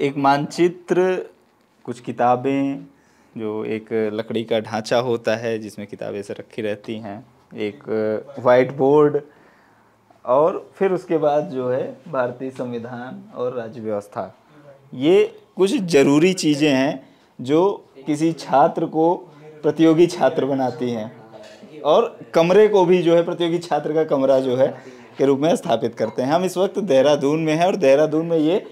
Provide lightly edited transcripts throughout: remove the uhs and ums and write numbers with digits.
एक मानचित्र, कुछ किताबें, जो एक लकड़ी का ढांचा होता है जिसमें किताबें से रखी रहती हैं, एक वाइट बोर्ड, और फिर उसके बाद जो है भारतीय संविधान और राज्य व्यवस्था। ये कुछ ज़रूरी चीज़ें हैं जो किसी छात्र को प्रतियोगी छात्र बनाती हैं, और कमरे को भी जो है प्रतियोगी छात्र का कमरा जो है के रूप में स्थापित करते हैं। हम इस वक्त देहरादून में हैं और देहरादून में ये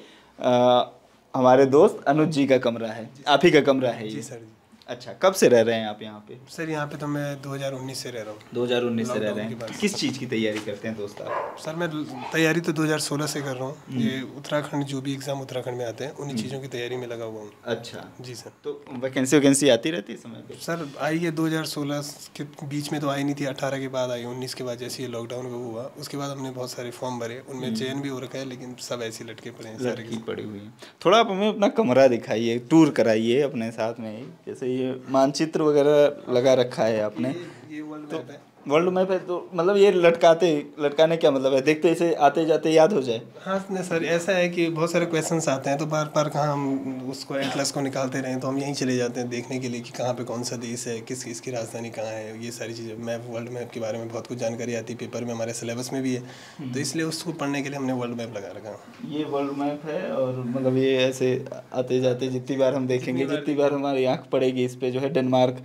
हमारे दोस्त अनुज जी का कमरा है, आप ही का कमरा है ये? जी सर जी। अच्छा, कब से रह रहे हैं आप यहाँ पे? सर यहाँ पे तो मैं 2019 से रह रहा हूँ। 2019 से रह रहे हैं। किस चीज़ की तैयारी करते हैं दोस्त आप? सर मैं तैयारी तो 2016 से कर रहा हूँ। ये उत्तराखंड जो भी एग्ज़ाम उत्तराखंड में आते हैं उन्हीं चीज़ों की तैयारी में लगा हुआ हूँ। अच्छा जी सर। तो वैकेंसी आती रहती है समय पे? सर आई है 2016 के बीच में तो आई नहीं थी, 18 के बाद आई, 19 के बाद जैसे ये लॉकडाउन का हुआ उसके बाद हमने बहुत सारे फॉर्म भरे, उनमें चयन भी हो रखा है, लेकिन सब ऐसे लटके पड़े हैं, सारे पड़ी हुई हैं। थोड़ा आप हमें अपना कमरा दिखाइए, टूर कराइए अपने साथ में ही। जैसे ये मानचित्र वगैरह लगा रखा है आपने, ये वर्ल्ड मैप है। वर्ल्ड मैप है, तो मतलब ये लटकाने क्या मतलब है? देखते ऐसे आते जाते याद हो जाए? हाँ नहीं सर, ऐसा है कि बहुत सारे क्वेश्चंस आते हैं तो बार बार कहाँ हम उसको एटलस को निकालते रहें, तो हम यहीं चले जाते हैं देखने के लिए कि कहाँ पे कौन सा देश है, किसकी राजधानी कहाँ है, ये सारी चीज़ें मैप, वर्ल्ड मैप के बारे में बहुत कुछ जानकारी आती है, पेपर में हमारे सिलेबस में भी है, तो इसलिए उसको पढ़ने के लिए हमने वर्ल्ड मैप लगा रखा। ये वर्ल्ड मैप है, और मतलब ये ऐसे आते जाते जितनी बार हम देखेंगे, जितनी बार हमारी आँख पड़ेगी इस पे जो है डेनमार्क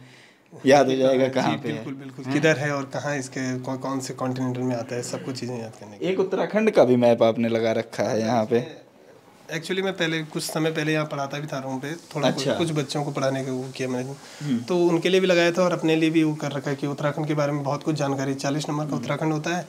याद हो जाएगा कहाँ पे है। बिल्कुल बिल्कुल, किधर है और कहाँ इसके कौन से कॉन्टिनेंटल में आता है, सब कुछ चीज़ें याद करने की। एक उत्तराखंड का भी मैप आपने लगा रखा है यहाँ पे? एक्चुअली मैं पहले कुछ समय पहले यहाँ पढ़ाता भी था रूम पे, थोड़ा अच्छा। कुछ बच्चों को पढ़ाने का वो किया मैंने, तो उनके लिए भी लगाया था और अपने लिए भी वो कर रखा है कि उत्तराखंड के बारे में बहुत कुछ जानकारी, 40 नंबर का उत्तराखंड होता है,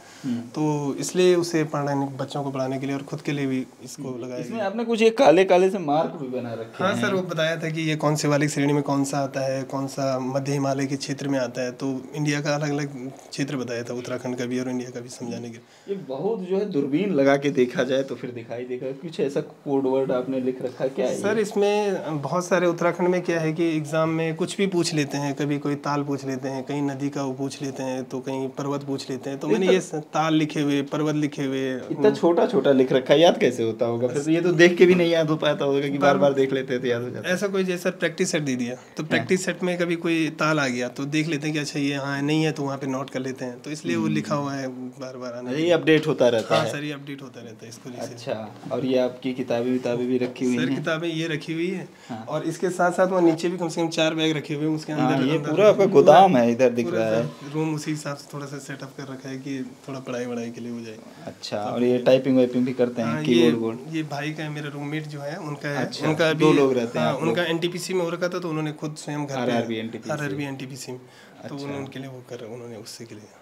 तो इसलिए उसे पढ़ाने, बच्चों को पढ़ाने के लिए और खुद के लिए भी इसको लगाया। इसमें आपने कुछ एक काले काले से मार्क भी बना रखे हैं। हाँ सर, वो बताया था कि ये कौन से वाली श्रेणी में कौन सा आता है, कौन सा मध्य हिमालय के क्षेत्र में आता है, तो इंडिया का अलग अलग क्षेत्र बताया था, उत्तराखंड का भी और इंडिया का भी समझाने के। ये बहुत जो है दूरबीन लगा के देखा जाए तो फिर दिखाई देगा। कुछ ऐसा कोड वर्ड आपने लिख रखा क्या है सर? इसमें बहुत सारे, उत्तराखंड में क्या है कि एग्जाम में कुछ भी पूछ लेते हैं, कभी कोई ताल पूछ लेते हैं, कहीं नदी का वो पूछ लेते हैं, तो कहीं पर्वत पूछ लेते हैं, तो मैंने ये ताल लिखे हुए, पर्वत लिखे हुए। इतना छोटा छोटा लिख रखा है, याद कैसे होता होगा? फिर ये तो देख के भी नहीं याद हो पाता होगा कि बार बार देख लेते हैं तो याद हो जाता है। ऐसा कोई जैसा प्रैक्टिस सेट दे दिया, तो प्रैक्टिस सेट में कभी कोई ताल आ गया तो देख लेते हैं कि अच्छा ये हाँ नहीं है, तो वहाँ पे नोट कर लेते हैं, तो इसलिए वो लिखा हुआ है बार बार आने। ये अपडेट होता रहता है? हाँ सर, ये अपडेट होता रहता है इसको। अच्छा, और ये आपकी किताबें भी रखी हुई हैं? किताबें ये रखी हुई है, और इसके साथ साथ वो नीचे भी कम से कम 4 बैग रखे हुए हैं उसके अंदर। ये पूरा आपका गोदाम है इधर दिख रहा है। रूम उसी हिसाब से थोड़ा सा सेटअप कर रखा है कि थोड़ा पढ़ाई के लिए हो जाए। अच्छा, और ये टाइपिंग वाइपिंग भी करते हैं? कीबोर्ड? ये भाई का है, मेरा रूममेट जो है उनका है। अच्छा, उनका दो लोग रहते हैं? उनका एनटीपीसी में हो रखा था, तो उन्होंने खुद स्वयं घर आरआरबी एनटीपीसी में, तो उनके लिए वो कर उन्होंने उससे के लिए।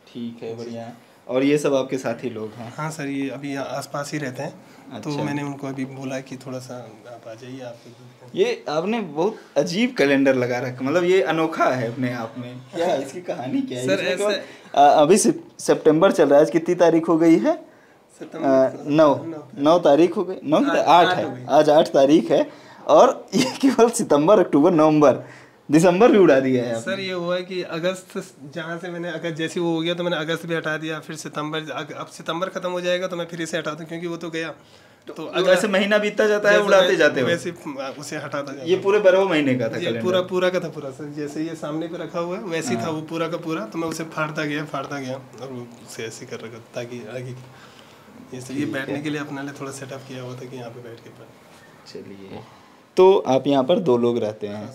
ठीक है, बढ़िया। और ये सब आपके साथी लोग हैं? हाँ सर, ये अभी आसपास ही रहते हैं। अच्छा। तो मैंने उनको अभी बोला कि थोड़ा सा आप आ जाइए। आप ये आपने बहुत अजीब कैलेंडर लगा रखा, मतलब ये अनोखा है अपने आप में। क्या इसकी कहानी क्या है सर? ऐसा अभी सितंबर चल रहा है, आज कितनी तारीख हो गई है? 9 तारीख हो गई, 9 8 है, आज 8 तारीख है, और ये केवल सितंबर, अक्टूबर, नवंबर, दिसंबर भी उड़ा दिया है सर। ये हुआ है कि अगस्त, जहाँ से मैंने अगर जैसे वो हो गया तो मैंने अगस्त भी हटा दिया, फिर सितंबर, अब सितंबर खत्म हो जाएगा तो मैं फिर इसे हटा दूँ, क्योंकि वो तो गया। तो अगर ऐसे महीना बीतता जाता है, उड़ाते जाते हो, वैसे उसे हटाता जाता। ये पूरे 12 महीने का था ये पूरा का था पूरा सर। जैसे ये सामने पे रखा हुआ है वैसे ही था वो पूरा का पूरा, तो मैं उसे फाड़ता गया और उसे ऐसे कर रखा ताकि आगे ये बैठने के लिए अपने लिए थोड़ा सेटअप किया हुआ था कि यहाँ पे बैठ के पढ़। चलिए, तो आप यहाँ पर 2 लोग रहते हैं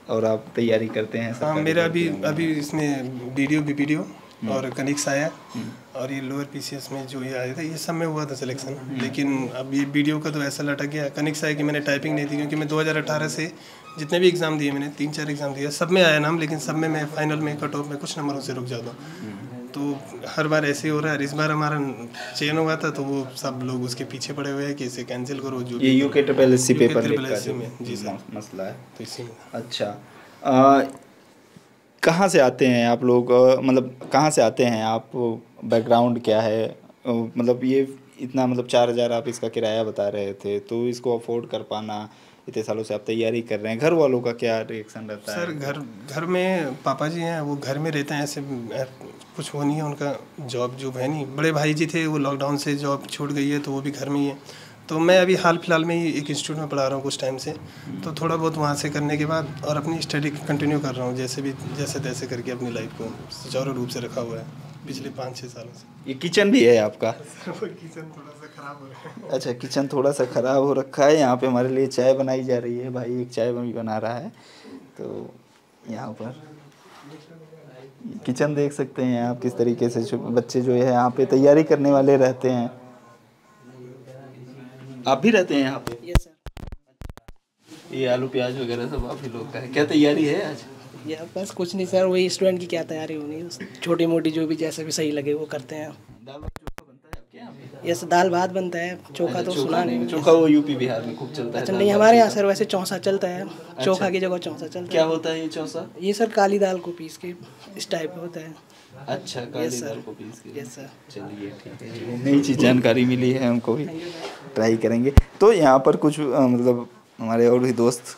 और आप तैयारी करते हैं? हाँ, मेरा अभी इसमें बीपीडीओ और कनिक्स आया, और ये लोअर पीसीएस में जो ये आया था, ये सब में हुआ था सिलेक्शन, लेकिन अब ये बीडीओ का तो ऐसा लटक गया। कनिक्स आया कि मैंने टाइपिंग नहीं दी, क्योंकि मैं 2018 से जितने भी एग्ज़ाम दिए, मैंने 3-4 एग्ज़ाम दिए, सब में आया नाम, लेकिन सब में मैं फाइनल में कट ऑफ में कुछ नंबरों से रुक जाता हूँ। तो हर बार ऐसे ही हो रहा है। इस बार हमारा चयन हुआ था, तो वो सब लोग उसके पीछे पड़े हुए हैं कि इसे कैंसिल करो। जो ये यूके ट्रिपल एससी पेपर में जी सर मसला है, तो इसी में। अच्छा, कहाँ से आते हैं आप लोग, मतलब कहाँ से आते हैं आप, बैकग्राउंड क्या है? मतलब ये इतना, मतलब 4000 आप इसका किराया बता रहे थे, तो इसको अफोर्ड कर पाना, इतने सालों से आप तैयारी कर रहे हैं, घर वालों का क्या रिएक्शन रहता है? सर घर में पापा जी हैं, वो घर में रहते हैं, ऐसे कुछ वो नहीं है, उनका जॉब है नहीं। बड़े भाई जी थे, वो लॉकडाउन से जॉब छूट गई है, तो वो भी घर में ही है। तो मैं अभी हाल फिलहाल में ही एक इंस्टीट्यूट में पढ़ा रहा हूँ कुछ टाइम से, तो थोड़ा बहुत वहाँ से करने के बाद और अपनी स्टडी कंटिन्यू कर रहा हूँ जैसे तैसे करके अपनी लाइफ को सुचारू रूप से रखा हुआ है पिछले 5-6 सालों से। ये किचन भी है आपका? किचन थोड़ा सा खराब हो रहा है। अच्छा, किचन थोड़ा सा ख़राब हो रखा है। यहाँ पे हमारे लिए चाय बनाई जा रही है, भाई एक चाय भी बना रहा है। तो यहाँ पर किचन देख सकते हैं आप किस तरीके से बच्चे जो है यहाँ पे तैयारी करने वाले रहते हैं। आप भी रहते हैं यहाँ पे? Yes sir. ये आलू प्याज वगैरह सब आप ही लोग का है? क्या तैयारी है आज? या बस कुछ नहीं सर, वही स्टूडेंट की क्या तैयारी होनी है, छोटी मोटी जो भी जैसे भी सही लगे वो करते हैं। दाल भात चोखा बनता है आपके यहाँ पे? यस, दाल भात बनता है, चोखा तो सुना नहीं। चोखा वो यूपी बिहार में खूब चलता है। अच्छा नहीं, हमारे यहाँ सर वैसे चौंसा चलता है, चोखा की जगह चौंसा चलता है। क्या होता है ये चौसा? ये सर काली दाल को पीस के इस टाइप का होता है। अच्छा, काली दाल को पीस के। Yes sir. चलिए ठीक है, नई चीज़ जानकारी मिली है हमको भी, ट्राई करेंगे। तो यहाँ पर कुछ मतलब हमारे और भी दोस्त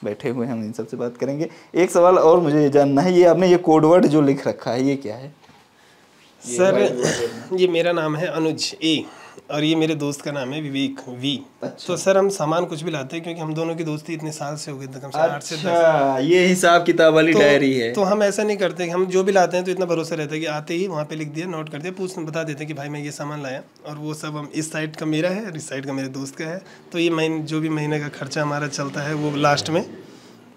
बैठे हुए हैं, हम इन सबसे बात करेंगे। एक सवाल और मुझे ये जानना है, ये आपने ये कोड वर्ड जो लिख रखा है ये क्या है? सर ये मेरा नाम है अनुज ए और ये मेरे दोस्त का नाम है विवेक वी। अच्छा। तो सर हम सामान कुछ भी लाते हैं क्योंकि हम दोनों की दोस्ती इतने साल से हो गई, कम से 8 से 10। अच्छा, ये हिसाब किताब वाली डायरी है। तो हम ऐसा नहीं करते कि हम जो भी लाते हैं तो इतना भरोसा रहता है कि आते ही वहाँ पे लिख दिया, नोट कर दिया, बता देते हैं कि भाई मैं ये सामान लाया, और वो सब हम इस साइड का मेरा है और इस साइड का मेरे दोस्त का है। तो ये जो भी महीने का खर्चा हमारा चलता है वो लास्ट में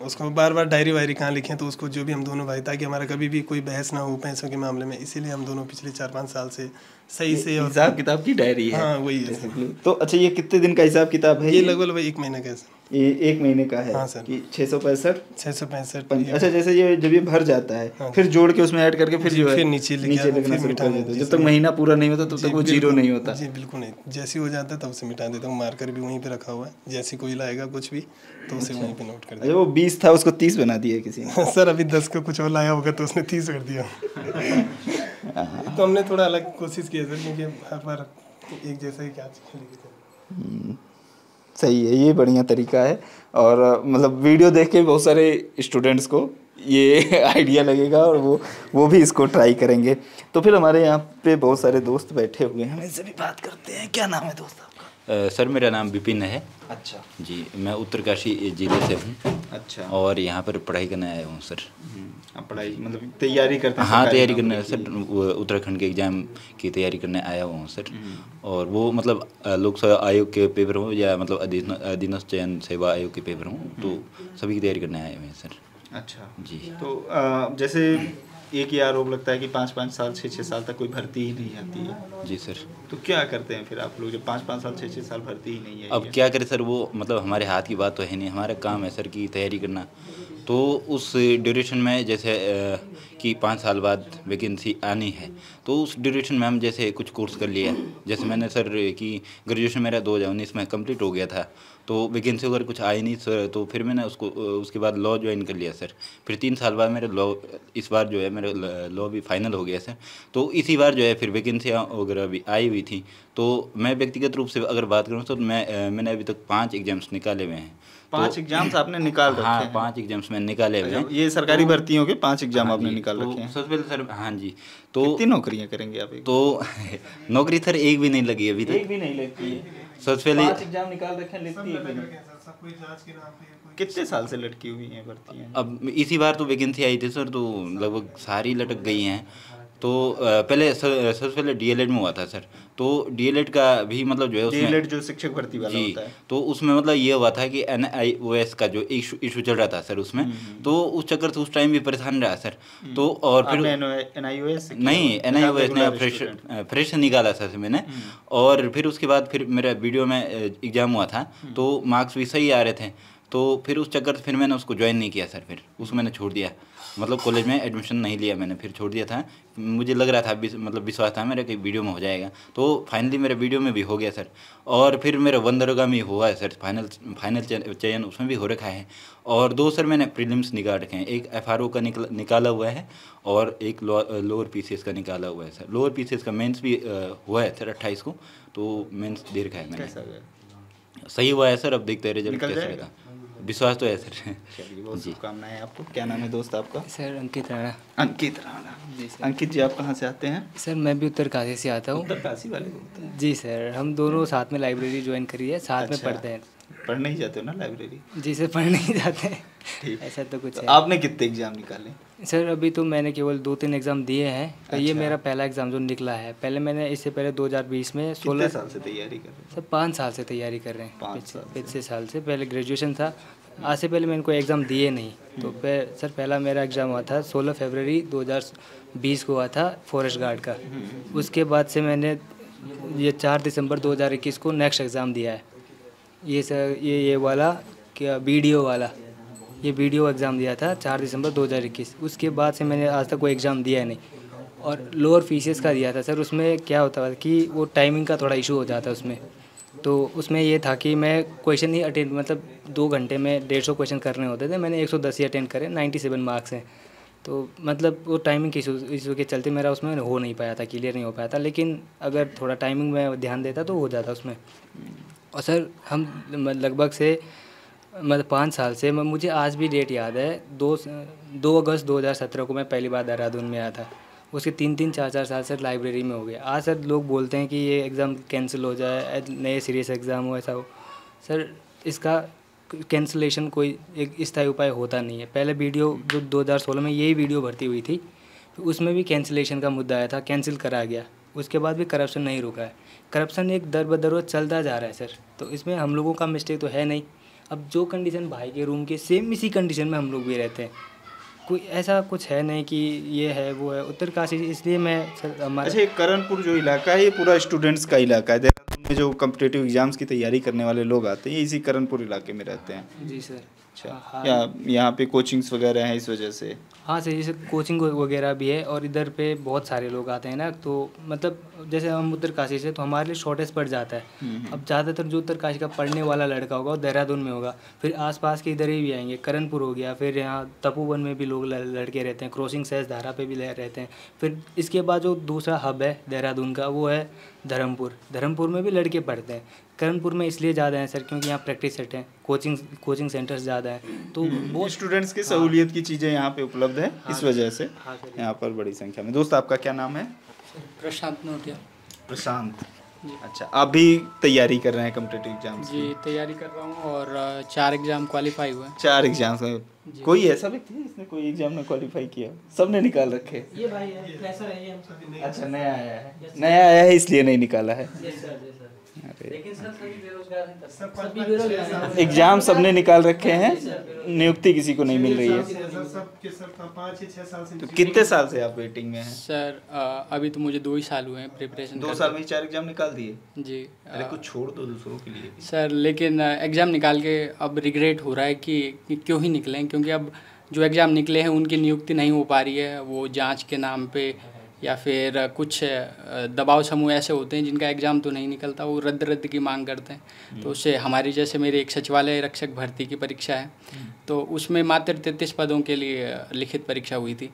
उसको बार बार डायरी वायरी कहाँ लिखें, तो उसको जो भी हम दोनों भाई, ताकि हमारा कभी भी कोई बहस ना हो पैसों के मामले में, इसीलिए हम दोनों पिछले 4-5 साल से सही से और हिसाब किताब की डायरी है। हाँ वही है। तो अच्छा, ये कितने दिन का हिसाब किताब है? ये लगभग 1 महीने का है सर। ये 1 महीने का है? हाँ सर। कि 665 665। अच्छा, जैसे ये जब ये भर जाता है हाँ। फिर जोड़ के उसमें ऐड करके फिर जो है फिर नीचे लिखना शुरू कर देते हो। जब तक महीना पूरा नहीं होता तब तक वो जीरो नहीं होता? जी बिल्कुल नहीं, जैसे ही हो जाता है तब उसे मिटा देता हूँ। मार्कर भी वहीं पे रखा हुआ है, जैसे कोई लाएगा कुछ भी तो उसे वहीं पे नोट कर अच्छा, वो 20 था उसको 30 बना दिया किसी ने? सर अभी 10 का कुछ और लाया होगा तो उसने 30 कर दिया। तो हमने थोड़ा अलग कोशिश की है सर, क्योंकि हर बार एक जैसा ही क्या सही है, ये बढ़िया तरीका है। और मतलब वीडियो देख के बहुत सारे स्टूडेंट्स को ये आइडिया लगेगा और वो भी इसको ट्राई करेंगे। तो फिर हमारे यहाँ पे बहुत सारे दोस्त बैठे हुए हैं, हम इनसे भी बात करते हैं। क्या नाम है दोस्त आपका? सर मेरा नाम विपिन है। अच्छा जी, मैं उत्तरकाशी जिले से हूँ। अच्छा। और यहाँ पर पढ़ाई करने आया हूँ सर। आप पढ़ाई मतलब तैयारी करते हैं? हाँ, तैयारी करने सर, उत्तराखंड के एग्ज़ाम की तैयारी करने आया हुआ हूँ सर। और वो मतलब लोक सेवा आयोग के पेपर हों या मतलब अधीनस्थ चयन सेवा आयोग के पेपर हों, तो सभी की तैयारी करने आए हुए हैं सर। अच्छा जी। तो जैसे एक ही आरोप लगता है कि 5-5 साल 6-6 साल तक कोई भर्ती ही नहीं आती है। जी सर। तो क्या करते हैं फिर आप लोग जब 5-5 साल 6-6 साल भर्ती ही नहीं है? अब क्या करें सर, वो मतलब हमारे हाथ की बात तो है नहीं, हमारा काम है सर की तैयारी करना। तो उस ड्यूरेशन में जैसे कि 5 साल बाद वैकेंसी आनी है, तो उस ड्यूरेशन में हम जैसे कुछ कोर्स कर लिया। जैसे मैंने सर कि ग्रेजुएशन मेरा 2019 में कंप्लीट हो गया था, तो वैकेंसी अगर कुछ आई नहीं सर, तो फिर मैंने उसके बाद लॉ ज्वाइन कर लिया सर। फिर 3 साल बाद मेरे लॉ, इस बार जो है मेरा लॉ भी फाइनल हो गया सर। तो इसी बार जो है फिर वैकेंसियाँ वगैरह भी आई हुई थी। तो मैं व्यक्तिगत रूप से अगर बात करूँ तो मैंने अभी तक 5 एग्जाम्स निकाले हुए हैं। 5 एग्जाम्स आपने निकाल रखे हैं? हाँ, 5 एग्जाम्स मैंने निकाले हुए हैं। ये सरकारी भर्तियों के 5 एग्जाम हाँ आपने जी, निकाल तो रखे हैं? सबसे पहले सर, हाँ जी, तो कितनी नौकरियां करेंगे आप? तो नौकरी सर एक भी नहीं लगी अभी तक। एक भी नहीं लगती है? सबसे पहले 5 एग्जाम निकाल रखे हैं, लिखती है कितने साल से लटकी हुई हैं भर्तियां? अब इसी बार तो वैकेंसी आई थी सर, तो लगभग सारी लटक गई हैं। तो पहले सबसे पहले डीएलएड में हुआ था सर। तो डीएलएड का भी मतलब जो है उसमें डीएलएड जो शिक्षक भर्ती वाला जी, होता है, तो उसमें मतलब ये हुआ था कि NIOS का जो इशू चल रहा था सर उसमें, तो उस चक्कर से उस टाइम भी परेशान रहा सर। तो और फिर NIOS नहीं, NIOS ने फ्रेश निकाला सर मैंने। और फिर उसके बाद फिर मेरा वीडियो में एग्ज़ाम हुआ था, तो मार्क्स भी सही आ रहे थे। तो फिर उस चक्कर से फिर मैंने उसको ज्वाइन नहीं किया सर, फिर उसको मैंने छोड़ दिया, मतलब कॉलेज में एडमिशन नहीं लिया मैंने, फिर छोड़ दिया था। मुझे लग रहा था मतलब विश्वास था मेरा कि वीडियो में हो जाएगा, तो फाइनली मेरा वीडियो में भी हो गया सर। और फिर मेरा वंदरगा में हुआ है सर, फाइनल चयन उसमें भी हो रखा है। और 2 सर मैंने प्रीलिम्स निकाल रखे हैं, एक FRO का निकाला हुआ है और एक लोअर PCS का निकाला हुआ है सर। लोअर PCS का मेंस भी हुआ है सर 28 को, तो मेंस दे रखा है मैंने। सही हुआ है सर, अब देखते हैं रिजल्ट कैसे रहेगा। विश्वास तो है सर। चलिए, बहुत शुभकामनाएं आपको। क्या नाम है दोस्त आपका? सर अंकित राणा। अंकित राणा जी। अंकित जी, आप कहाँ से आते हैं? सर मैं भी उत्तरकाशी से आता हूँ। उत्तरकाशी वाले होते हैं जी सर, हम दोनों साथ में लाइब्रेरी ज्वाइन करी है, साथ में अच्छा। पढ़ते हैं। पढ़ने ही जाते हो ना लाइब्रेरी? जी सर, पढ़ने ही जाते हैं। ठीक। ऐसा तो कुछ तो है। आपने कितने एग्जाम निकाले? सर अभी तो मैंने केवल 2-3 एग्ज़ाम दिए हैं। तो ये अच्छा। मेरा पहला एग्ज़ाम जो निकला है। पहले मैंने इससे पहले 2020 में कितने 16 साल से तैयारी कर रहे हैं? सर 5 साल से तैयारी कर रहे हैं। 5 साल से। पिछले साल से पहले ग्रेजुएशन था। आज से पहले मैंने कोई एग्ज़ाम दिए नहीं। तो सर पहला मेरा एग्ज़ाम हुआ था 16 फरवरी 2020 को हुआ था फॉरेस्ट गार्ड का। उसके बाद से मैंने ये 4 दिसंबर 2021 को नेक्स्ट एग्ज़ाम दिया है। ये सर ये वाला क्या वीडियो वाला, ये वीडियो एग्ज़ाम दिया था 4 दिसंबर 2021। उसके बाद से मैंने आज तक कोई एग्ज़ाम दिया नहीं। और लोअर फीसेस का दिया था सर। उसमें क्या होता था कि वो टाइमिंग का थोड़ा इशू हो जाता है उसमें। तो उसमें ये था कि मैं क्वेश्चन ही अटेंड, मतलब 2 घंटे में 150 क्वेश्चन करने होते थे। मैंने 110 ही अटेंड करे, 97 मार्क्स हैं। तो मतलब वो टाइमिंग के इशू के चलते मेरा उसमें हो नहीं पाया था, क्लियर नहीं हो पाया था। लेकिन अगर थोड़ा टाइमिंग में ध्यान देता तो हो जाता उसमें। और सर हम लगभग से मतलब 5 साल से, मुझे आज भी डेट याद है, 2 अगस्त 2017 को मैं पहली बार देहरादून में आया था। उसके 3-3 4-4 साल से लाइब्रेरी में हो गया। आज सर लोग बोलते हैं कि ये एग्ज़ाम कैंसिल हो जाए, नए सीरियस एग्ज़ाम हो, ऐसा हो। सर इसका कैंसिलेशन कोई एक स्थायी उपाय होता नहीं है। पहले वीडियो जो 2016 में यही वीडियो भर्ती हुई थी, तो उसमें भी कैंसिलेशन का मुद्दा आया था, कैंसिल करा गया। उसके बाद भी करप्शन नहीं रुका है। करप्शन एक दर बदर चलता जा रहा है सर। तो इसमें हम लोगों का मिस्टेक तो है नहीं। अब जो कंडीशन भाई के रूम के सेम इसी कंडीशन में हम लोग भी रहते हैं। कोई ऐसा कुछ है नहीं कि ये है वो है। उत्तरकाशी इसलिए मैं सर हमारा। अच्छा, ये करणपुर जो इलाका है ये पूरा स्टूडेंट्स का इलाका है। देहरादून में जो कॉम्पिटिटिव एग्जाम्स की तैयारी करने वाले लोग आते हैं ये इसी करणपुर इलाके में रहते हैं। जी सर। अच्छा, हाँ। यहाँ पे कोचिंग्स वगैरह हैं इस वजह से? हाँ सर, जैसे कोचिंग वगैरह भी है और इधर पे बहुत सारे लोग आते हैं ना। तो मतलब जैसे हम उत्तरकाशी से, तो हमारे लिए शॉर्टेज पड़ जाता है। अब ज़्यादातर जो उत्तरकाशी का पढ़ने वाला लड़का होगा वो देहरादून में होगा। फिर आसपास के इधर ही भी आएंगे, करणपुर हो गया, फिर यहाँ तपोवन में भी लोग लड़के रहते हैं, क्रॉसिंग सहस धारा पे भी रहते हैं। फिर इसके बाद जो दूसरा हब है देहरादून का वो है धर्मपुर में भी लड़के पढ़ते हैं। करणपुर में इसलिए ज़्यादा है सर क्योंकि यहाँ प्रैक्टिस सेट हैं, कोचिंग सेंटर्स ज़्यादा हैं। तो वो स्टूडेंट्स की सहूलियत की चीज़ें यहाँ पे उपलब्ध है। इस वजह से यहाँ पर बड़ी संख्या में। दोस्त आपका क्या नाम है? प्रशांत नोटिया। प्रशांत, अच्छा, आप भी तैयारी कर रहे हैं कॉम्पिटिटिव एग्जाम्स की? जी तैयारी कर रहा हूँ और 4 एग्ज़ाम क्वालिफाई हुए। 4 एग्जाम्स में कोई ऐसा व्यक्ति है जिसने कोई एग्जाम में क्वालिफाई किया? सबने निकाल रखे? ये भाई फ्रेशर है, ये हम सभी। अच्छा, नया आया है इसलिए नहीं निकाला है। लेकिन सर सभी बेरोजगार हैं, सभी बेरोजगार हैं। एग्जाम सबने निकाल रखे हैं, नियुक्ति किसी को नहीं मिल रही है। तो कितने साल से आप वेटिंग में हैं? सर अभी तो मुझे 2 ही साल हुए हैं प्रिपरेशन। 2 साल में ही 4 एग्जाम निकाल दिए? जी। अरे कुछ छोड़ दो दूसरों के लिए। सर लेकिन एग्ज़ाम निकाल के अब रिग्रेट हो रहा है कि क्यों ही निकलें, क्योंकि अब जो एग्ज़ाम निकले हैं उनकी नियुक्ति नहीं हो पा रही है। वो जांच के नाम पे या फिर कुछ दबाव समूह ऐसे होते हैं जिनका एग्ज़ाम तो नहीं निकलता, वो रद्द की मांग करते हैं। तो उससे हमारी, जैसे मेरी एक सचिवालय रक्षक भर्ती की परीक्षा है, तो उसमें मात्र 33 पदों के लिए लिखित परीक्षा हुई थी।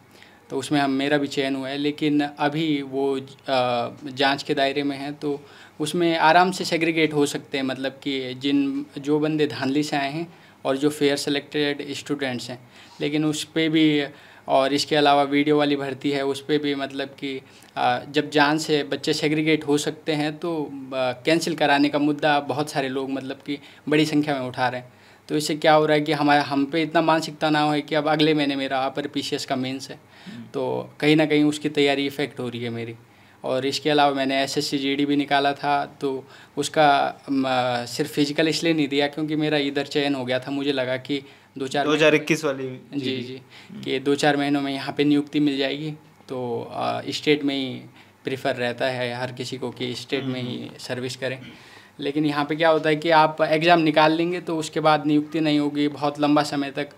तो उसमें मेरा भी चयन हुआ है, लेकिन अभी वो जांच के दायरे में है। तो उसमें आराम से सेग्रीगेट हो सकते हैं, मतलब कि जो बंदे धांधली से आए हैं और जो फेयर सेलेक्टेड स्टूडेंट्स हैं। लेकिन उस पर भी, और इसके अलावा वीडियो वाली भर्ती है, उस पर भी मतलब कि जब जान से बच्चे सेग्रीगेट हो सकते हैं तो कैंसिल कराने का मुद्दा बहुत सारे लोग मतलब कि बड़ी संख्या में उठा रहे हैं। तो इससे क्या हो रहा है कि हम पे इतना मानसिकता ना हो कि अब अगले महीने मेरा अपर पीसीएस का मेंस है, तो कहीं ना कहीं उसकी तैयारी इफ़ेक्ट हो रही है मेरी। और इसके अलावा मैंने एसएससी जीडी भी निकाला था, तो उसका सिर्फ फिजिकल इसलिए नहीं दिया क्योंकि मेरा इधर चयन हो गया था। मुझे लगा कि 2021 वाली जी कि 2-4 महीनों में यहाँ पे नियुक्ति मिल जाएगी। तो स्टेट में ही प्रेफर रहता है हर किसी को कि स्टेट में ही सर्विस करें। लेकिन यहाँ पे क्या होता है कि आप एग्ज़ाम निकाल लेंगे तो उसके बाद नियुक्ति नहीं होगी, बहुत लंबा समय तक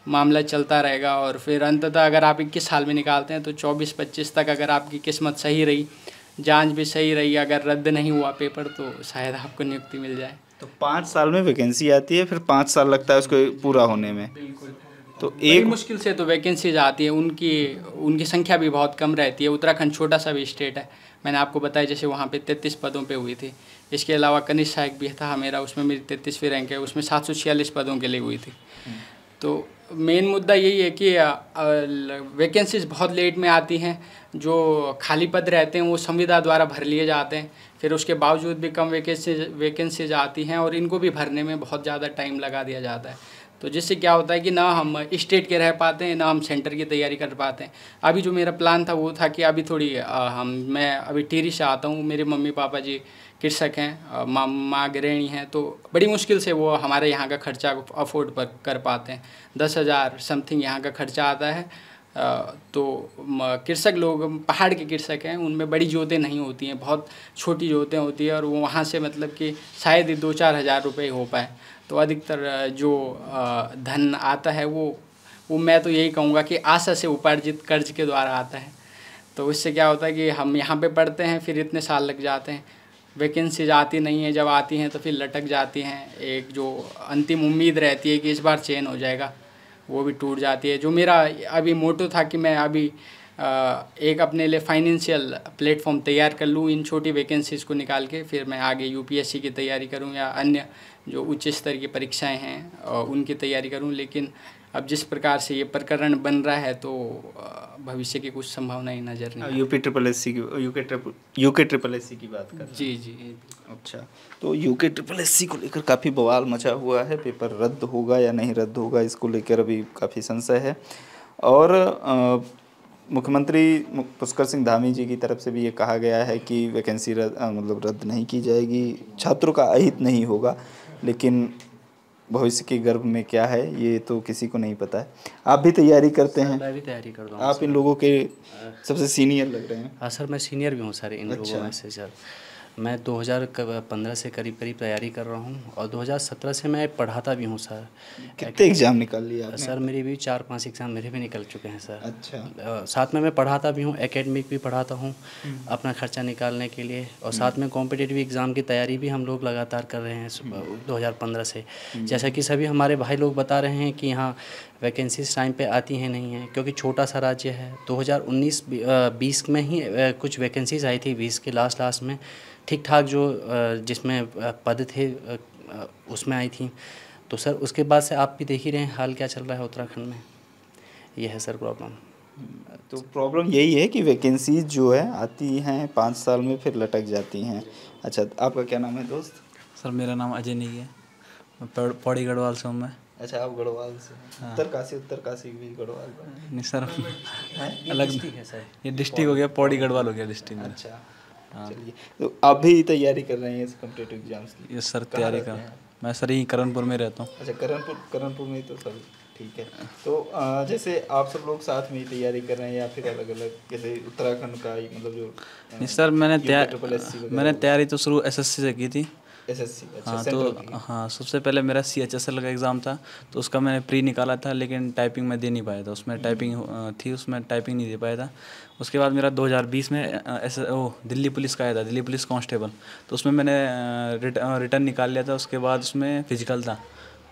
मामला चलता रहेगा। और फिर अंततः अगर आप 21 साल में निकालते हैं तो 24-25 तक अगर आपकी किस्मत सही रही, जांच भी सही रही, अगर रद्द नहीं हुआ पेपर, तो शायद आपको नियुक्ति मिल जाए। तो 5 साल में वैकेंसी आती है, फिर 5 साल लगता है उसको पूरा होने में। बिल्कुल। तो बड़ी एक मुश्किल से तो वैकेंसीज आती है, उनकी संख्या भी बहुत कम रहती है। उत्तराखंड छोटा सा भी स्टेट है, मैंने आपको बताया जैसे वहाँ पे 33 पदों पे हुई थी। इसके अलावा कनिष्ठ सहायक भी था मेरा, उसमें मेरी 33वीं रैंक है, उसमें 746 पदों के लिए हुई थी। तो मेन मुद्दा यही है कि वैकेंसीज बहुत लेट में आती हैं, जो खाली पद रहते हैं वो संविदा द्वारा भर लिए जाते हैं, फिर उसके बावजूद भी कम वैकेंसीज आती हैं और इनको भी भरने में बहुत ज़्यादा टाइम लगा दिया जाता है। तो जिससे क्या होता है कि ना हम स्टेट के रह पाते हैं, ना हम सेंटर की तैयारी कर पाते हैं। अभी जो मेरा प्लान था वो था कि अभी थोड़ी मैं अभी टिहरी से आता हूँ, मेरे मम्मी पापा जी कृषक हैं, माँ गृहिणी हैं, तो बड़ी मुश्किल से वो हमारे यहाँ का खर्चा अफोर्ड कर पाते हैं। 10,000 समथिंग यहाँ का खर्चा आता है। तो कृषक लोग पहाड़ के कृषक हैं, उनमें बड़ी जोतें नहीं होती हैं, बहुत छोटी जोतें होती हैं और वो वहाँ से मतलब कि शायद ही 2-4 हज़ार रुपये हो पाए। तो अधिकतर जो धन आता है वो मैं तो यही कहूँगा कि आशा से उपार्जित कर्ज के द्वारा आता है। तो इससे क्या होता है कि हम यहाँ पे पढ़ते हैं, फिर इतने साल लग जाते हैं, वैकेंसीज आती नहीं है, जब आती हैं तो फिर लटक जाती हैं। एक जो अंतिम उम्मीद रहती है कि इस बार चयन हो जाएगा, वो भी टूट जाती है। जो मेरा अभी मोटो था कि मैं अभी एक अपने लिए फाइनेंशियल प्लेटफॉर्म तैयार कर लूँ इन छोटी वैकेंसीज़ को निकाल के, फिर मैं आगे यूपीएससी की तैयारी करूँ या अन्य जो उच्च स्तर की परीक्षाएं हैं उनकी तैयारी करूँ। लेकिन अब जिस प्रकार से ये प्रकरण बन रहा है तो भविष्य की कुछ संभावना ही नज़र नहीं। यूके ट्रिपल एस सी की बात कर। जी जी। अच्छा, तो यूके ट्रिपल एस सी को लेकर काफ़ी बवाल मचा हुआ है, पेपर रद्द होगा या नहीं रद्द होगा इसको लेकर अभी काफ़ी संशय है। और मुख्यमंत्री पुष्कर सिंह धामी जी की तरफ से भी ये कहा गया है कि वैकेंसी रद्द नहीं की जाएगी, छात्रों का अहित नहीं होगा। लेकिन भविष्य के गर्भ में क्या है ये तो किसी को नहीं पता है। आप भी तैयारी करते हैं? मैं भी तैयारी कर रहा हूँ। आप इन लोगों के सबसे सीनियर लग रहे हैं। हाँ सर, मैं सीनियर भी हूँ सर इन लोगों में से सर। मैं 2015 से करीब तैयारी कर रहा हूँ और 2017 से मैं पढ़ाता भी हूँ सर। कितने एग्ज़ाम निकाल लिए आपने? सर मेरी भी 4-5 एग्ज़ाम मेरे भी निकल चुके हैं सर। अच्छा। साथ में मैं पढ़ाता भी हूँ, एकेडमिक भी पढ़ाता हूँ अपना खर्चा निकालने के लिए, और साथ में कॉम्पिटिटिव एग्ज़ाम की तैयारी भी हम लोग लगातार कर रहे हैं 2015 से। जैसा कि सभी हमारे भाई लोग बता रहे हैं कि यहाँ वैकेंसीज टाइम पे आती हैं नहीं हैं, क्योंकि छोटा सा राज्य है। 2019-20 में ही कुछ वैकेंसीज आई थी, 20 के लास्ट में ठीक ठाक जो जिसमें पद थे उसमें आई थी। तो सर उसके बाद से आप भी देख ही रहे हैं हाल क्या चल रहा है उत्तराखंड में। ये है सर प्रॉब्लम। तो प्रॉब्लम यही है कि वैकेंसीज जो है आती हैं 5 साल में, फिर लटक जाती हैं। अच्छा, आपका क्या नाम है दोस्त? सर मेरा नाम अजय नहीं है, मैं पौड़ी गढ़वाल से हूँ मैं। अच्छा, आप गढ़वाल से? हाँ। उत्तरकाशी भी गढ़वाल? नहीं सर, अलग है सर, ये डिस्ट्रिक्ट हो गया, पौड़ी गढ़वाल हो गया डिस्ट्रिक्ट में। अच्छा, चलिए। तो आप भी तैयारी कर रहे हैं इस कॉम्पिटिटिव एग्जाम्स की? ये सर तैयारी कर, मैं सर यहीं करणपुर में रहता हूँ। अच्छा, करणपुर में तो सब ठीक है। तो जैसे आप सब लोग साथ में ही तैयारी कर रहे हैं या फिर अलग अलग, जैसे उत्तराखंड का मतलब जो? नहीं सर, मैंने तैयारी तो शुरू एसएससी से की थी। एसएससी? अच्छा, हाँ तो हाँ, सबसे पहले मेरा CHSL का एग्ज़ाम था, तो उसका मैंने प्री निकाला था, लेकिन टाइपिंग में दे नहीं पाया था। उसमें टाइपिंग थी, उसमें टाइपिंग नहीं दे पाया था। उसके बाद मेरा 2020 में दिल्ली पुलिस का आया था, दिल्ली पुलिस कांस्टेबल, तो उसमें मैंने रिटर्न निकाल लिया था। उसके बाद उसमें फ़िज़िकल था,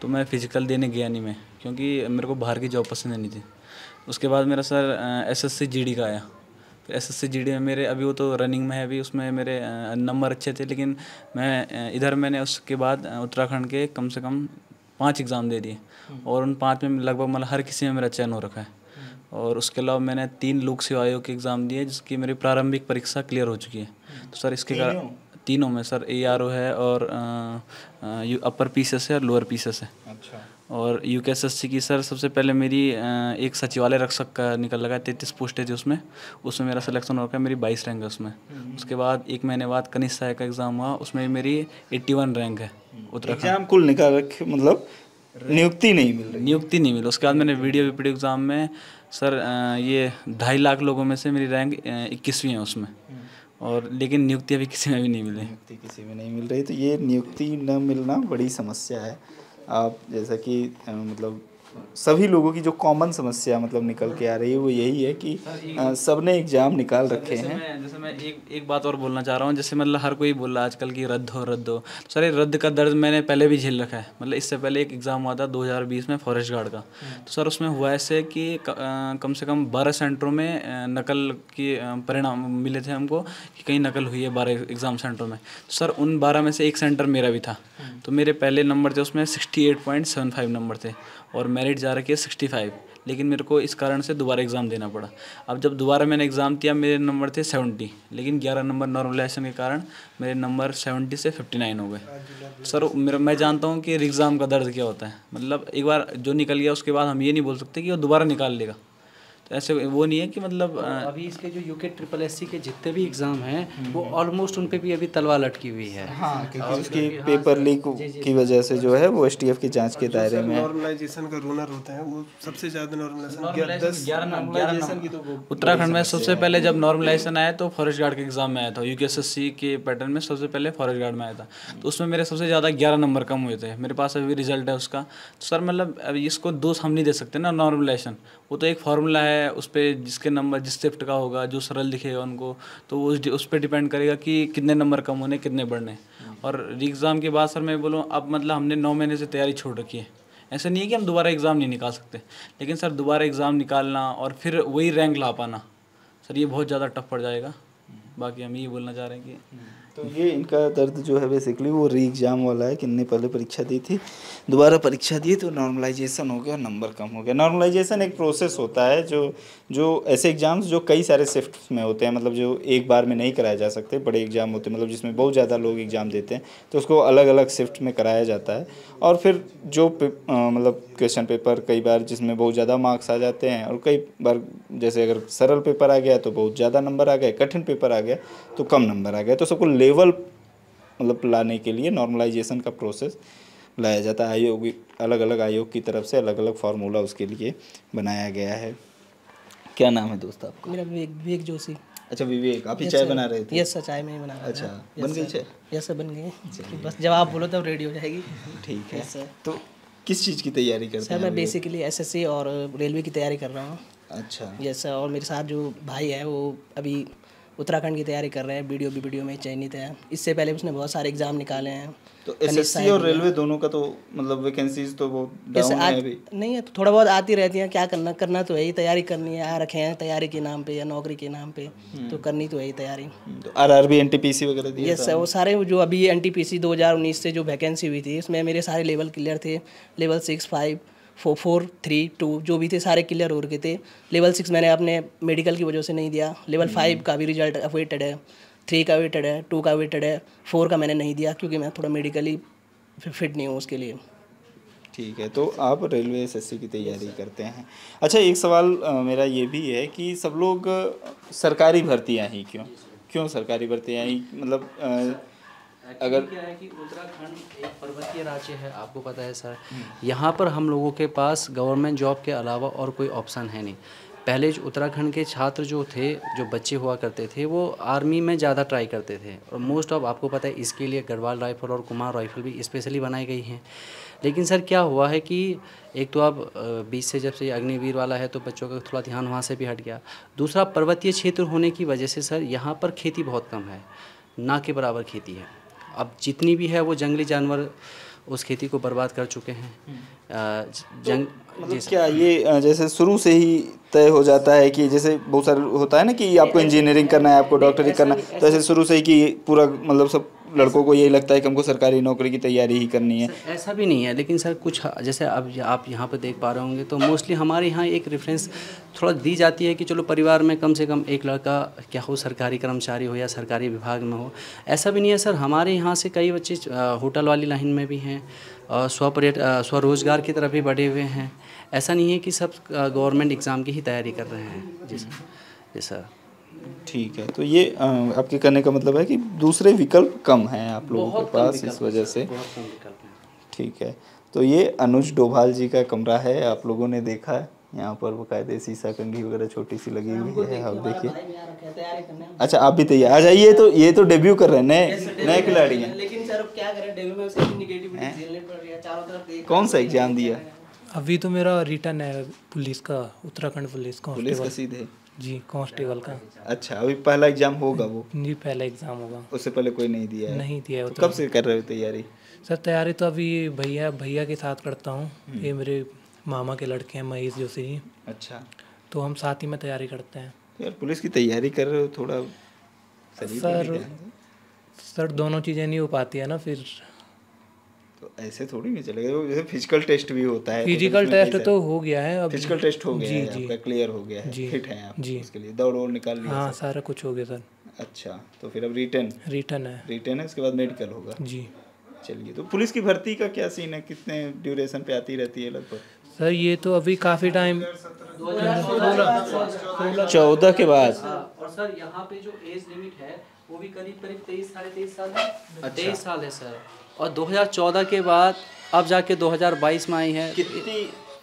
तो मैं फ़िज़िकल देने गया नहीं मैं, क्योंकि मेरे को बाहर की जॉब पसंद नहीं थी। उसके बाद मेरा सर SSC GD का आया। फिर SSC GD में मेरे अभी वो तो रनिंग में है, अभी उसमें मेरे नंबर अच्छे थे, लेकिन मैंने उसके बाद उत्तराखंड के कम से कम 5 एग्ज़ाम दे दिए, और उन 5 में लगभग मतलब हर किसी में मेरा चयन हो रखा है। और उसके अलावा मैंने 3 लोक सेवा आयोग के एग्ज़ाम दिए, जिसकी मेरी प्रारंभिक परीक्षा क्लियर हो चुकी है। तो सर इसके तीनों में सर ARO है, और अपर PCS है और लोअर PCS है। अच्छा। और UKSSC की सर सबसे पहले मेरी एक सचिवालय रक्षक का निकल लगा, 33 पोस्टें थी उसमें मेरा सिलेक्शन हो रखा है, मेरी 22 रैंक है उसमें। उसके बाद 1 महीने बाद कनिष्ठ सहायक का एग्ज़ाम हुआ, उसमें मेरी 81 रैंक है। उत्तराखंड एग्जाम कुल निकाल रखे, मतलब नियुक्ति नहीं मिली। उसके बाद मैंने वीडियो VPD एग्ज़ाम में सर ये 2.5 लाख लोगों में से मेरी रैंक 21वीं है उसमें, और लेकिन नियुक्ति अभी किसी में भी नहीं मिली। नियुक्ति किसी में नहीं मिल रही, तो ये नियुक्ति न मिलना बड़ी समस्या है। आप जैसा कि मतलब सभी लोगों की जो कॉमन समस्या मतलब निकल के आ रही है वो यही है कि सबने एग्ज़ाम निकाल रखे हैं। जैसे मैं एक बात और बोलना चाह रहा हूँ, जैसे मतलब हर कोई बोल रहा है आजकल की रद्द हो तो सर ये रद्द का दर्द मैंने पहले भी झेल रखा है। मतलब इससे पहले एक एग्ज़ाम हुआ था 2020 में फॉरेस्ट गार्ड का, तो सर उसमें हुआ ऐसे कि कम से कम 12 सेंटरों में नकल के परिणाम मिले थे हमको कि कहीं नकल हुई है 12 एग्ज़ाम सेंटरों में। तो सर उन 12 में से एक सेंटर मेरा भी था, तो मेरे पहले नंबर थे उसमें 68.75 नंबर थे और मेरिट जा रखी है 65, लेकिन मेरे को इस कारण से दोबारा एग्ज़ाम देना पड़ा। अब जब दोबारा मैंने एग्ज़ाम दिया मेरे नंबर थे 70, लेकिन 11 नंबर नॉर्मलाइजेशन के कारण मेरे नंबर 70 से 59 हो गए। सर मैं जानता हूँ कि एग्ज़ाम का दर्द क्या होता है। मतलब एक बार जो निकल गया उसके बाद हम ये नहीं बोल सकते कि वो दोबारा निकाल लेगा, तो ऐसे वो नहीं है कि मतलब अभी इसके जो यूके SSS के जितने भी एग्ज़ाम हैं वो ऑलमोस्ट उन पे भी अभी तलवार लटकी हुई है। हाँ, क्योंकि उसकी पेपर लीक की वजह से जो है वो STF की जांच के दायरे में। नॉर्मलाइजेशन का रूलर होता है वो सबसे ज़्यादा नॉर्मलाइजेशन की तो उत्तराखंड में सबसे पहले जब नॉर्मलाइजेशन आया तो फॉरेस्ट गार्ड के एग्ज़ाम में आया था, यूके SSC के पैटर्न में सबसे पहले फॉरेस्ट गार्ड में आया था, तो उसमें मेरे सबसे ज़्यादा 11 नंबर कम हुए थे। मेरे पास अभी रिजल्ट है उसका। तो सर मतलब अभी इसको दोष हम नहीं दे सकते ना, नॉर्मलाइजेशन वो तो एक फार्मूला है, उस पर जिसके नंबर जिस शिफ्ट का होगा जो सरल दिखेगा उनको, तो वो उस पर डिपेंड करेगा कि कितने नंबर कम होने कितने बढ़ने। और एग्ज़ाम के बाद सर मैं बोलूँ अब मतलब हमने 9 महीने से तैयारी छोड़ रखी है। ऐसा नहीं है कि हम दोबारा एग्ज़ाम नहीं निकाल सकते, लेकिन सर दोबारा एग्ज़ाम निकालना और फिर वही रैंक ला पाना सर ये बहुत ज़्यादा टफ पड़ जाएगा। बाकी हम यही बोलना चाह रहे हैं कि तो ये इनका दर्द जो है बेसिकली वो री एग्ज़ाम वाला है कि इनने पहले परीक्षा दी थी, दोबारा परीक्षा दी तो नॉर्मलाइजेशन हो गया, नंबर कम हो गया। नॉर्मलाइजेशन एक प्रोसेस होता है जो ऐसे एग्ज़ाम्स जो कई सारे शिफ्ट्स में होते हैं, मतलब जो एक बार में नहीं कराए जा सकते, बड़े एग्ज़ाम होते हैं मतलब जिसमें बहुत ज़्यादा लोग एग्ज़ाम देते हैं, तो उसको अलग अलग शिफ्ट में कराया जाता है। और फिर जो मतलब क्वेश्चन पेपर कई बार जिसमें बहुत ज़्यादा मार्क्स आ जाते हैं, और कई बार जैसे अगर सरल पेपर आ गया तो बहुत ज़्यादा नंबर आ गए, कठिन पेपर आ गया तो कम नंबर आ गए, तो सबको लेवल मतलब लाने के लिए नॉर्मलाइजेशन का प्रोसेस लाया जाता है। आयोग अलग अलग आयोग की तरफ से अलग अलग फार्मूला उसके लिए बनाया गया है। क्या नाम है दोस्त आपका? मेरा विवेक जोशी। अच्छा विवेक, आप ही चाय बना रहे थे? यस सर, चाय में ही बना रहा था। अच्छा, बन गई चाय? यस सर, बन गई। बस जब आप बोलो तब रेडी हो जाएगी। ठीक है सर। तो किस चीज़ की तैयारी करते हैं? सर मैं बेसिकली SSC और रेलवे की तैयारी कर रहा हूँ। अच्छा। यस सर, और मेरे साथ जो भाई है वो अभी उत्तराखंड की तैयारी कर रहे हैं, BDO में चयनित है। इससे पहले उसने बहुत सारे एग्ज़ाम निकाले हैं। तो SSC और रेलवे दोनों का तो मतलब वैकेंसीज तो बहुत डाउन है अभी? नहीं है, तो थोड़ा बहुत आती रहती हैं। क्या करना तो है ही, तैयारी करनी है। आ रखे हैं तैयारी के नाम पे या नौकरी के नाम पे, तो करनी तो है ही तैयारी। तो RRB NTPC वगैरह दिया? यस सर, वो सारे जो अभी NTPC 2019 से जो वैकेंसी हुई थी उसमें मेरे सारे लेवल क्लियर थे। लेवल 6, 5, 4, 3, 2 जो भी थे सारे क्लियर हो रखे थे। लेवल 6 मैंने अपने मेडिकल की वजह से नहीं दिया। लेवल 5 का भी रिजल्ट अवेटेड है, 3 का वेटेड है, 2 का वेटेड है, 4 का मैंने नहीं दिया क्योंकि मैं थोड़ा मेडिकली फिट नहीं हूँ उसके लिए। ठीक है, तो आप रेलवे SSC की तैयारी करते हैं। अच्छा, एक सवाल मेरा ये भी है कि सब लोग सरकारी भर्तियाँ ही क्यों सरकारी भर्तियाँ ही मतलब अगर क्या है कि उत्तराखंड एक पर्वतीय राज्य है, आपको पता है सर। यहाँ पर हम लोगों के पास गवर्नमेंट जॉब के अलावा और कोई ऑप्शन है नहीं। पहले जो उत्तराखंड के छात्र जो थे, जो बच्चे हुआ करते थे, वो आर्मी में ज़्यादा ट्राई करते थे, और मोस्ट ऑफ आपको पता है इसके लिए गढ़वाल राइफल और कुमार राइफल भी स्पेशली बनाई गई हैं। लेकिन सर क्या हुआ है कि एक तो अब बीच से जब से अग्निवीर वाला है तो बच्चों का थोड़ा ध्यान वहाँ से भी हट गया। दूसरा, पर्वतीय क्षेत्र होने की वजह से सर यहाँ पर खेती बहुत कम है, ना के बराबर खेती है। अब जितनी भी है वो जंगली जानवर उस खेती को बर्बाद कर चुके हैं। मतलब क्या ये जैसे शुरू से ही तय हो जाता है कि जैसे बहुत सारे होता है ना कि आपको इंजीनियरिंग करना है, आपको डॉक्टरी करना है, तो ऐसे शुरू से ही कि पूरा मतलब सब लड़कों को यही लगता है कि हमको सरकारी नौकरी की तैयारी ही करनी है? ऐसा भी नहीं है, लेकिन सर कुछ जैसे अब आप यहाँ पर देख पा रहे होंगे तो मोस्टली हमारे यहाँ एक रेफरेंस थोड़ा दी जाती है कि चलो परिवार में कम से कम एक लड़का क्या हो, सरकारी कर्मचारी हो या सरकारी विभाग में हो। ऐसा भी नहीं है सर, हमारे यहाँ से कई बच्चे होटल वाली लाइन में भी हैं और स्वरोजगार की तरफ भी बढ़े हुए हैं। ऐसा नहीं है कि सब गवर्नमेंट एग्ज़ाम की ही तैयारी कर रहे हैं। जी सर। ठीक है, तो ये आपके कहने का मतलब है कि दूसरे विकल्प कम हैं आप लोगों के पास, इस वजह से। ठीक है, तो ये अनुज डोभाल जी का कमरा है, आप लोगों ने देखा है। यहाँ पर बाकायदे शीशा कंघी वगैरह छोटी सी लगी हुई है, आप देखिए। अच्छा, आप भी तैयार आ जाइए। तो ये तो डेब्यू कर रहे हैं, नए खिलाड़ी हैं। लेकिन सर क्या करें, डेब्यू में नेगेटिविटी झेलनी पड़ रही है चारों तरफ। कौन सा एग्जाम दिया? अभी तो मेरा रिटर्न है पुलिस का, उत्तराखंड पुलिस पुलिस का कांस्टेबल। सीधे? जी कांस्टेबल का। अच्छा, अभी पहला एग्जाम होगा वो? जी पहला एग्ज़ाम होगा। उससे पहले कोई नहीं दिया है? नहीं दिया है। तो कब से कर रहे हो तैयारी? सर तैयारी तो अभी भैया के साथ करता हूँ। ये मेरे मामा के लड़के हैं महेश जोशी जी, अच्छा, तो हम साथ ही में तैयारी करते हैं। यार पुलिस की तैयारी कर रहे हो, थोड़ा शरीर पे भी ध्यान दो। सर दोनों चीज़ें नहीं हो पाती है ना फिर। तो ऐसे थोड़ी नहीं चलेगा, जैसे फिजिकल टेस्ट भी होता है। फिजिकल टेस्ट तो हो गया है अब। फिजिकल टेस्ट हो गया जी, है जी। आपका, क्लियर हो गया है, जी, फिट है आप जी। उसके लिए दौड़ वोड़ निकाल लिया? हाँ सारा कुछ हो गया सर। अच्छा, तो फिर अब रिटर्न है। रिटर्न है, उसके बाद मेडिकल होगा? जी। चलिए, तो पुलिस की भर्ती का क्या सीन है, कितने ड्यूरेशन पे आती रहती है लगभग? सर ये तो अभी काफ़ी टाइम 14 के बाद। और सर यहाँ पे जो एज लिमिट है वो भी करीब करीब 23 साढ़े 23 साल है। 23 साल है सर। और 2014 के बाद अब जाके 2022 में आई है। कितनी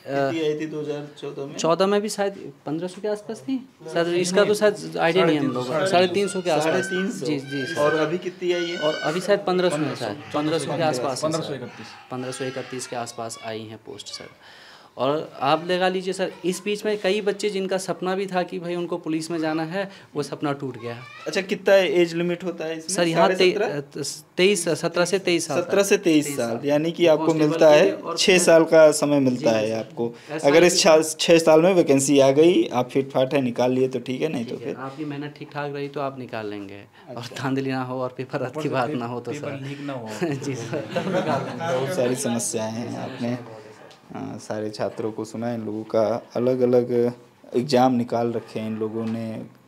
आई थी 2014 में? 14 में भी शायद 1500 के आसपास थी सर। इसका तो शायद आइडिया नहीं है हम लोग। 350 के आसपास। 350? जी जी सर। और अभी कितनी आई है? और अभी शायद 1500 है, शायद 1500 के आसपास। 1531 के आसपास आई हैं पोस्ट सर। और आप लगा लीजिए सर, इस बीच में कई बच्चे जिनका सपना भी था कि भाई उनको पुलिस में जाना है, वो सपना टूट गया। अच्छा, कितना एज लिमिट होता है इसमें? सर यहाँ 17 से 23 साल। 17 से 23 साल, यानी कि आपको मिलता है 6 साल का समय मिलता है आपको। अगर इस 6 साल में वैकेंसी आ गई, आप फिट फाट है, निकाल लिए तो ठीक है, नहीं तो फिर आपकी मेहनत ठीक ठाक रही तो आप निकाल लेंगे। और धांधली ना हो और पेपर रद्द की बात ना हो तो सर लीक ना हो। जी सर, बहुत सारी समस्याएं हैं। आपने सारे छात्रों को सुना, इन लोगों का अलग अलग एग्ज़ाम निकाल रखे हैं इन लोगों ने।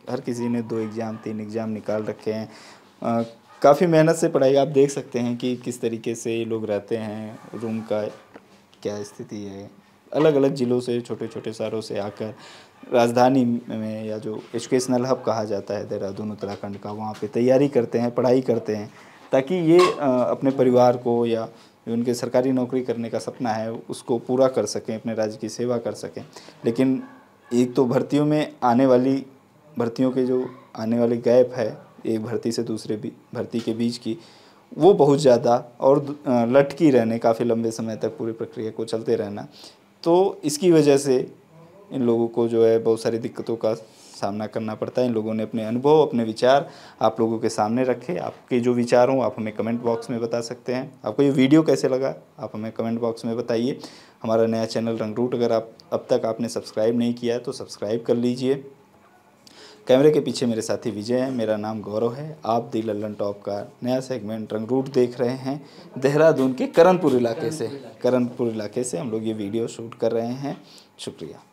हर किसी ने 2 एग्ज़ाम 3 एग्ज़ाम निकाल रखे हैं। काफ़ी मेहनत से पढ़ाई, आप देख सकते हैं कि किस तरीके से ये लोग रहते हैं, रूम का क्या स्थिति है। अलग अलग ज़िलों से, छोटे छोटे शहरों से आकर राजधानी में, या जो एजुकेशनल हब कहा जाता है देहरादून उत्तराखंड का, वहाँ पे तैयारी करते हैं, पढ़ाई करते हैं, ताकि ये अपने परिवार को या उनके सरकारी नौकरी करने का सपना है उसको पूरा कर सकें, अपने राज्य की सेवा कर सकें। लेकिन एक तो भर्तियों में भर्तियों के जो आने वाली गैप है, एक भर्ती से दूसरे भर्ती के बीच की, वो बहुत ज़्यादा, और लटकी रहने काफ़ी लंबे समय तक पूरी प्रक्रिया को चलते रहना, तो इसकी वजह से इन लोगों को जो है बहुत सारी दिक्कतों का सामना करना पड़ता है। इन लोगों ने अपने अनुभव, अपने विचार आप लोगों के सामने रखे। आपके जो विचार हों आप हमें कमेंट बॉक्स में बता सकते हैं। आपको ये वीडियो कैसे लगा आप हमें कमेंट बॉक्स में बताइए। हमारा नया चैनल रंग रूट अगर अब तक आपने सब्सक्राइब नहीं किया है तो सब्सक्राइब कर लीजिए। कैमरे के पीछे मेरे साथी विजय हैं, मेरा नाम गौरव है। आप दी लल्लन टॉप का नया सेगमेंट रंग रूट देख रहे हैं। देहरादून के करणपुर इलाके से हम लोग ये वीडियो शूट कर रहे हैं। शुक्रिया।